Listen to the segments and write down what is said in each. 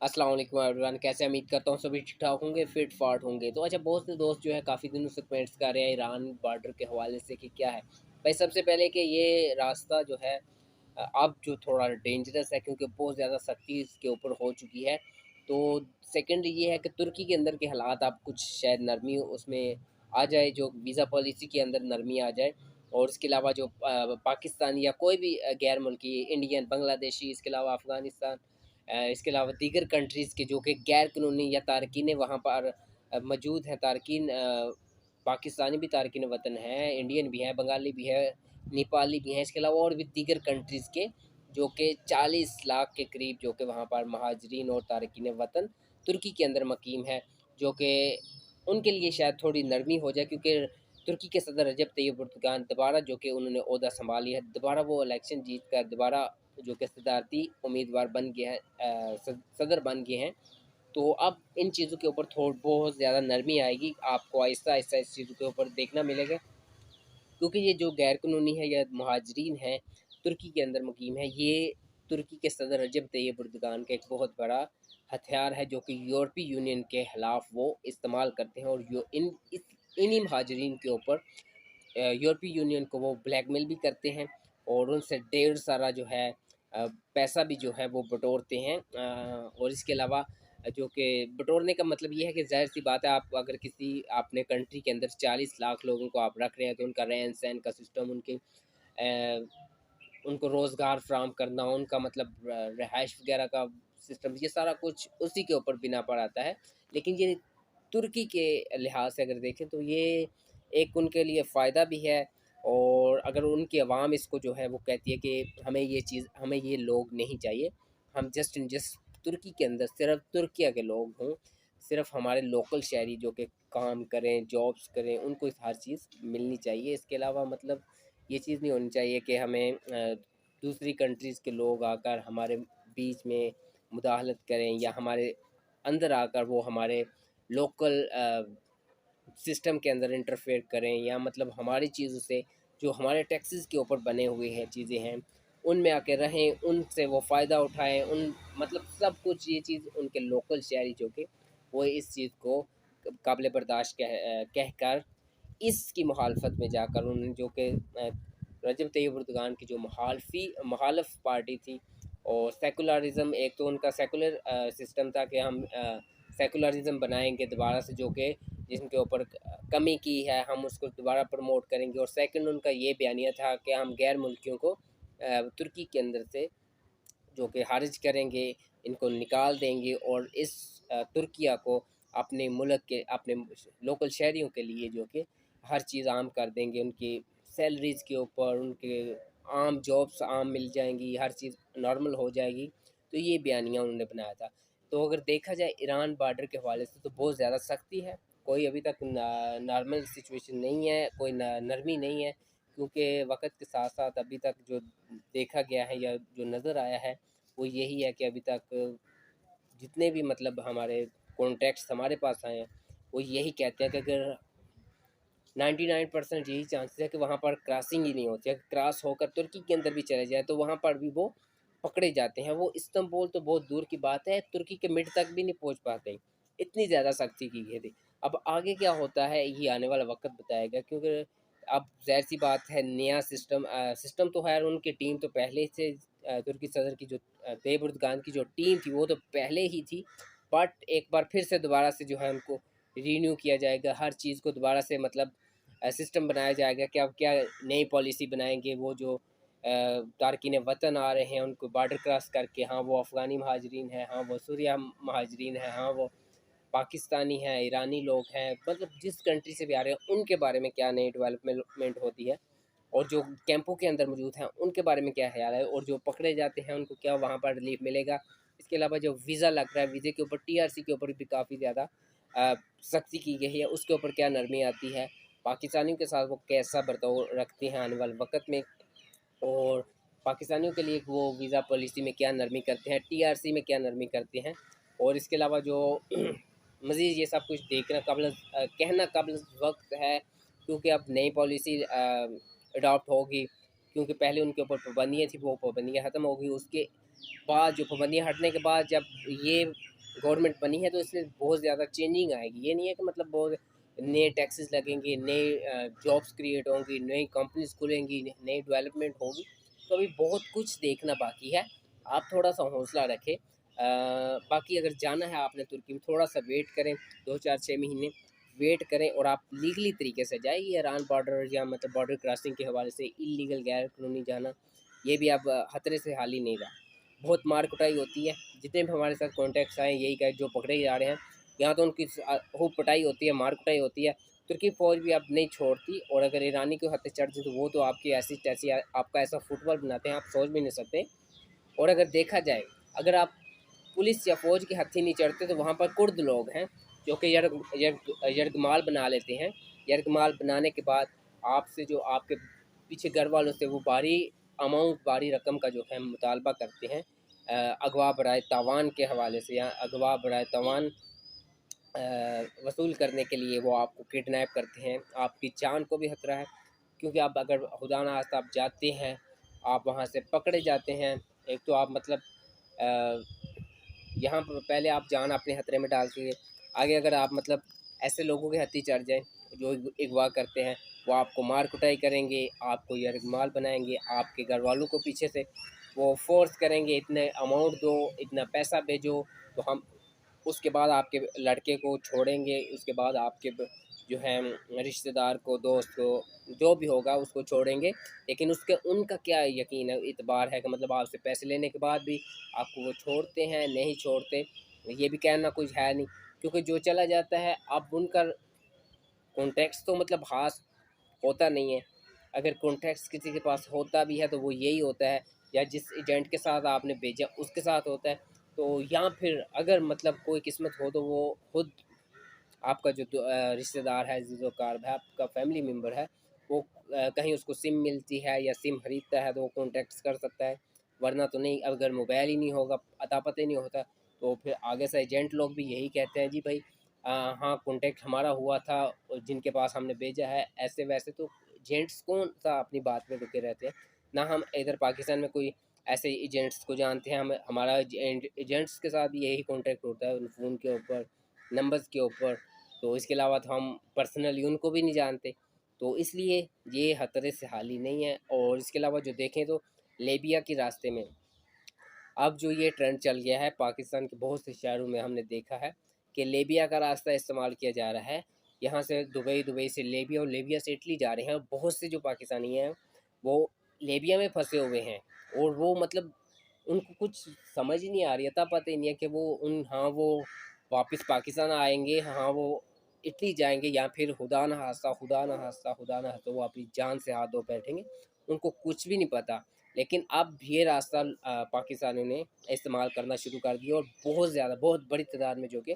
अस्सलाम वालेकुम एवरीवन, कैसे उम्मीद करता हूँ सभी ठीक ठाक होंगे, फिट फाट होंगे। तो अच्छा, बहुत से दोस्त जो है काफ़ी दिनों से कमेंट्स कर रहे हैं ईरान बॉर्डर के हवाले से कि क्या है भाई। सबसे पहले कि ये रास्ता जो है अब जो थोड़ा डेंजरस है, क्योंकि बहुत ज़्यादा सख्ती इसके ऊपर हो चुकी है। तो सेकंड ये है कि तुर्की के अंदर के हालात अब कुछ शायद नरमी उसमें आ जाए, जो वीज़ा पॉलिसी के अंदर नरमी आ जाए। और इसके अलावा जो पाकिस्तानी या कोई भी गैर मुल्की इंडियन, बांग्लादेशी, इसके अलावा अफ़गानिस्तान, इसके अलावा दीगर कंट्रीज़ के जो कि गैर कानूनी या तारकीन वहाँ पर मौजूद हैं, तारकीन पाकिस्तानी भी तारकीन वतन हैं, इंडियन भी हैं, बंगाली भी है, नेपाली भी हैं, इसके अलावा और भी दीगर कंट्रीज़ के जो कि 40 लाख के करीब जो कि वहाँ पर महाजरीन और तारकीन वतन तुर्की के अंदर मकीम है, जो कि उनके लिए शायद थोड़ी नरमी हो जाए, क्योंकि तुर्की के सदर रजब तैयब एर्दोगान दोबारा जो कि उन्होंने ओहदा संभाल लिया है, दोबारा वो इलेक्शन जीत कर दोबारा जो कि सदारती उम्मीदवार बन गए हैं, सदर बन गए हैं। तो अब इन चीज़ों के ऊपर थोड़ी बहुत ज़्यादा नरमी आएगी, आपको आहिस्ता आहिस्ता इस चीज़ों के ऊपर देखना मिलेगा, क्योंकि ये जो गैर कानूनी है या महाजरीन हैं तुर्की के अंदर मुकीम है, ये तुर्की के सदर रजब तैयब एर्दोगान का एक बहुत बड़ा हथियार है, जो कि यूरोपीय यूनियन के खिलाफ वो इस्तेमाल करते हैं। और यो इन्हीं महाजरीन के ऊपर यूरोपीय यूनियन को वो ब्लैकमेल भी करते हैं, और उनसे ढेर सारा जो है पैसा भी जो है वो बटोरते हैं। और इसके अलावा जो कि बटोरने का मतलब ये है कि ज़ाहिर सी बात है, आप अगर किसी आपने कंट्री के अंदर 40 लाख लोगों को आप रख रहे हैं, तो उनका रहन सहन का सिस्टम, उनको रोज़गार फ्राहम करना, उनका मतलब रहाइश वगैरह का सिस्टम, ये सारा कुछ उसी के ऊपर बिना पर आता है। लेकिन ये तुर्की के लिहाज से अगर देखें तो ये एक उनके लिए फ़ायदा भी है। और अगर उनकी आवाम इसको जो है वो कहती है कि हमें ये लोग नहीं चाहिए, हम जस्ट एंड जस्ट तुर्की के अंदर सिर्फ तुर्किया के लोग हों, सिर्फ हमारे लोकल शहरी जो कि काम करें, जॉब्स करें, उनको इस हर चीज़ मिलनी चाहिए। इसके अलावा मतलब ये चीज़ नहीं होनी चाहिए कि हमें दूसरी कंट्रीज़ के लोग आकर हमारे बीच में मुदाखलत करें, या हमारे अंदर आकर वो हमारे लोकल सिस्टम के अंदर इंटरफेयर करें, या मतलब हमारी चीज़ों से जो हमारे टैक्सेस के ऊपर बने हुए हैं चीज़ें हैं उनमें आके रहें, उनसे वो फ़ायदा उठाएं, उन मतलब सब कुछ ये चीज़ उनके लोकल शहरी जो कि वो इस चीज़ को काबिल बर्दाश्त कह कर इसकी मुखालफत में जाकर उन्होंने जो कि रजब तैयब एर्दोगान की जो मुखालफ पार्टी थी, और सेकुलरिज़म, एक तो उनका सेकुलर सिस्टम था कि हम सेकुलरिज़म बनाएंगे दोबारा से, जो कि जिनके ऊपर कमी की है हम उसको दोबारा प्रमोट करेंगे। और सेकंड उनका ये बयानिया था कि हम गैर मुल्कियों को तुर्की के अंदर से जो कि खारिज करेंगे, इनको निकाल देंगे, और इस तुर्किया को अपने मुल्क के अपने लोकल शहरियों के लिए जो कि हर चीज़ आम कर देंगे, उनकी सैलरीज़ के ऊपर उनके आम जॉब्स आम मिल जाएंगी, हर चीज़ नॉर्मल हो जाएगी। तो ये बयानिया उन्होंने बनाया था। तो अगर देखा जाए ईरान बॉर्डर के हवाले से तो बहुत ज़्यादा सख्ती है, कोई अभी तक नॉर्मल सिचुएशन नहीं है, कोई नरमी नहीं है, क्योंकि वक्त के साथ साथ अभी तक जो देखा गया है या जो नज़र आया है वो यही है कि अभी तक जितने भी मतलब हमारे कॉन्टैक्ट्स हमारे पास आए हैं वो यही कहते हैं कि अगर 99% यही चांसेस है कि वहाँ पर क्रॉसिंग ही नहीं होती है, क्रॉस होकर तुर्की के अंदर भी चले जाए तो वहाँ पर भी वो पकड़े जाते हैं। वो इस्तांबुल तो बहुत दूर की बात है, तुर्की के मिड तक भी नहीं पहुँच पाते, इतनी ज़्यादा सख्ती की गई थी। अब आगे क्या होता है ये आने वाला वक्त बताएगा, क्योंकि अब ज़ाहिर सी बात है नया सिस्टम तो है, उनकी टीम तो पहले से तुर्की सदर की जो तैयब एर्दोगान की जो टीम थी वो तो पहले ही थी, बट एक बार फिर से दोबारा से जो है उनको रीन्यू किया जाएगा, हर चीज़ को दोबारा से मतलब सिस्टम बनाया जाएगा कि अब क्या नई पॉलिसी बनाएंगे। वो जो तारकिन वतन आ रहे हैं उनको बॉर्डर क्रॉस करके, हाँ वो अफ़गानी महाजरीन हैं, हाँ वो सूरिया महाजरीन हैं, हाँ वो पाकिस्तानी हैं, ईरानी लोग हैं, मतलब जिस कंट्री से भी आ रहे हैं उनके बारे में क्या नई डेवलपमेंट होती है, और जो कैंपों के अंदर मौजूद हैं उनके बारे में क्या ख्याल है, और जो पकड़े जाते हैं उनको क्या वहाँ पर रिलीफ मिलेगा। इसके अलावा जो वीज़ा लग रहा है, वीज़े के ऊपर टीआरसी के ऊपर भी काफ़ी ज़्यादा सख्ती की गई है, उसके ऊपर क्या नरमी आती है, पाकिस्तानियों के साथ वो कैसा बर्ताव रखते हैं आने वाले वक्त में, और पाकिस्तानियों के लिए वो वीज़ा पॉलिसी में क्या नरमी करते हैं, टीआरसी में क्या नरमी करते हैं। और इसके अलावा जो मज़ीद ये सब कुछ देखना कहना कबल वक्त है, क्योंकि अब नई पॉलिसी अडॉप्ट होगी, क्योंकि पहले उनके ऊपर पाबंदियाँ थी, वो पाबंदियाँ ख़त्म होगी, उसके बाद जो पाबंदियाँ हटने के बाद जब ये गवर्नमेंट बनी है तो इसमें बहुत ज़्यादा चेंजिंग आएगी। ये नहीं है कि मतलब बहुत नए टैक्सेस लगेंगे, नए जॉब्स क्रिएट होंगी, नई कंपनीज खुलेंगी, नई डेवलपमेंट होगी। तो अभी बहुत कुछ देखना बाकी है। आप थोड़ा सा हौसला रखें। बाकी अगर जाना है आपने तुर्की में, थोड़ा सा वेट करें, 2 4 6 महीने वेट करें और आप लीगली तरीके से जाए। ये ईरान बॉर्डर या मतलब बॉर्डर क्रॉसिंग के हवाले से इलीगल गैर कानूनी जाना, ये भी अब खतरे से हाल ही नहीं रहा। बहुत मार कुटाई होती है। जितने भी हमारे साथ कॉन्टैक्ट्स आए यही कहे जो पकड़े जा रहे हैं, यहाँ तो उनकी खूब पिटाई होती है, मार कुटाई होती है। तुर्की फ़ौज भी अब नहीं छोड़ती, और अगर ईरानी के हत्थे चढ़ जाए तो वो तो आपकी ऐसी तैसी आपका ऐसा फुटबॉल बनाते हैं आप सोच भी नहीं सकते। और अगर देखा जाए, अगर आप पुलिस या फ़ौज के हत्थे नहीं चढ़ते तो वहाँ पर कुर्द लोग हैं जो कि यरगमाल बना लेते हैं। यरगमाल बनाने के बाद आपसे जो आपके पीछे घर वालों से वो भारी रकम का जो है मुतालबा करते हैं, अगवा बराए तावान के हवाले से, या अगवा बराए तावान वसूल करने के लिए वो आपको किडनैप करते हैं। आपकी जान को भी खतरा है, क्योंकि आप अगर खुदा ना खास्ता आप जाते हैं, आप वहाँ से पकड़े जाते हैं। एक तो आप मतलब यहाँ पर पहले आप जान अपने खतरे में डाल के आगे अगर आप मतलब ऐसे लोगों के हत्थे चढ़ जाएँ जो अगवा करते हैं, वो आपको मार कुटाई करेंगे, आपको यरगमाल बनाएंगे, आपके घर वालों को पीछे से वो फोर्स करेंगे, इतने अमाउंट दो, इतना पैसा भेजो, तो हम उसके बाद आपके लड़के को छोड़ेंगे। उसके बाद आपके जो है रिश्तेदार को, दोस्त को, जो भी होगा उसको छोड़ेंगे। लेकिन उसके उनका क्या यकीन है, इतबार है कि मतलब आपसे पैसे लेने के बाद भी आपको वो छोड़ते हैं, नहीं छोड़ते, ये भी कहना कुछ है नहीं। क्योंकि जो चला जाता है अब उनका कॉन्टेक्स्ट तो मतलब खास होता नहीं है। अगर कॉन्टेक्स्ट किसी के पास होता भी है तो वो यही होता है, या जिस एजेंट के साथ आपने भेजा उसके साथ होता है। तो या फिर अगर मतलब कोई किस्मत हो तो वो खुद आपका जो रिश्तेदार है, ज़िज़ोकार है, आपका फैमिली मेम्बर है, वो कहीं उसको सिम मिलती है या सिम खरीदता है तो वो कॉन्टैक्ट कर सकता है। वरना तो नहीं। अगर मोबाइल ही नहीं होगा, अता पता ही नहीं होता, तो फिर आगे से एजेंट लोग भी यही कहते हैं, जी भाई हाँ कॉन्टैक्ट हमारा हुआ था और जिनके पास हमने भेजा है ऐसे वैसे। तो एजेंट्स कौन सा अपनी बात में रुके रहते हैं। ना हम इधर पाकिस्तान में कोई ऐसे एजेंट्स को जानते हैं। हम हमारा एजेंट्स के साथ भी यही कॉन्टैक्ट होता है फ़ोन के ऊपर, नंबर्स के ऊपर। तो इसके अलावा तो हम पर्सनली उनको भी नहीं जानते। तो इसलिए ये खतरे से हाली नहीं है। और इसके अलावा जो देखें तो लीबिया के रास्ते में अब जो ये ट्रेंड चल गया है, पाकिस्तान के बहुत से शहरों में हमने देखा है कि लीबिया का रास्ता इस्तेमाल किया जा रहा है। यहाँ से दुबई, दुबई से लीबिया और लीबिया से इटली जा रहे हैं। बहुत से जो पाकिस्तानी हैं वो लीबिया में फंसे हुए हैं, और वो मतलब उनको कुछ समझ ही नहीं आ रही है, तब पता ही नहीं है कि वो हाँ वो वापस पाकिस्तान आएंगे, हाँ वो इटली जाएंगे, या फिर खुदा ना हादसा वो अपनी जान से हाथ धो बैठेंगे। उनको कुछ भी नहीं पता। लेकिन अब ये रास्ता पाकिस्तानियों ने इस्तेमाल करना शुरू कर दिया, और बहुत ज़्यादा, बहुत बड़ी तादाद में जो कि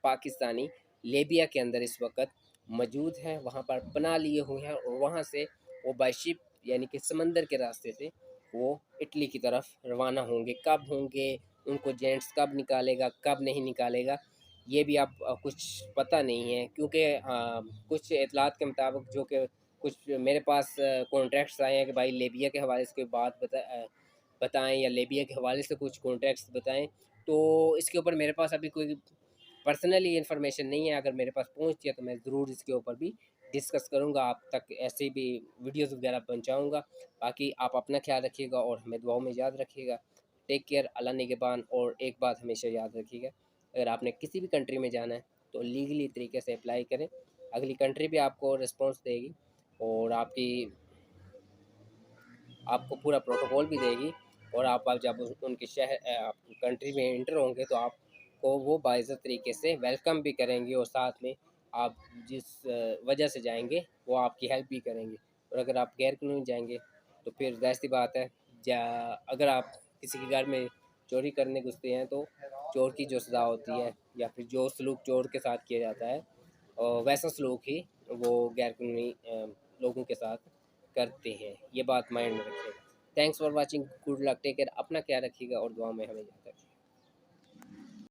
पाकिस्तानी लीबिया के अंदर इस वक्त मौजूद हैं, वहाँ पर पनाह लिए हुए हैं। और वहाँ से वो बाय शिप यानी कि समंदर के रास्ते से वो इटली की तरफ रवाना होंगे। कब होंगे, उनको जेंट्स कब निकालेगा, कब नहीं निकालेगा, ये भी अब कुछ पता नहीं है। क्योंकि कुछ इतलात के मुताबिक जो कि कुछ मेरे पास कॉन्ट्रैक्ट्स आए हैं कि भाई लीबिया के हवाले से कोई बात बताएं, या लीबिया के हवाले से कुछ कॉन्ट्रैक्ट्स बताएं। तो इसके ऊपर मेरे पास अभी कोई पर्सनली इन्फॉर्मेशन नहीं है। अगर मेरे पास पहुंचती है तो मैं ज़रूर इसके ऊपर भी डिस्कस करूंगा, आप तक ऐसे भी वीडियोस वगैरह पहुंचाऊंगा। बाकी आप अपना ख्याल रखिएगा और हमें दुआओं में याद रखिएगा। टेक केयर, अल्लाह निगहबान। और एक बात हमेशा याद रखिएगा, अगर आपने किसी भी कंट्री में जाना है तो लीगली तरीके से अप्लाई करें। अगली कंट्री भी आपको रिस्पॉन्स देगी और आपको पूरा प्रोटोकॉल भी देगी। और आप जब उनके शहर कंट्री में इंटर होंगे तो आपको वो बाइज़्ज़त तरीके से वेलकम भी करेंगे, और साथ में आप जिस वजह से जाएंगे वो आपकी हेल्प भी करेंगे। और अगर आप गैर कानूनी जाएंगे तो फिर ज़ाहिर सी बात है, अगर आप किसी के घर में चोरी करने घुसते हैं तो चोर की जो सज़ा होती है, या फिर जो सलूक चोर के साथ किया जाता है, और वैसा सलूक ही वो गैर कानूनी लोगों के साथ करते हैं। ये बात माइंड में रखिएगा। Thanks for watching, good luck, take care, अपना ख्याल रखिएगा और दुआ में हमें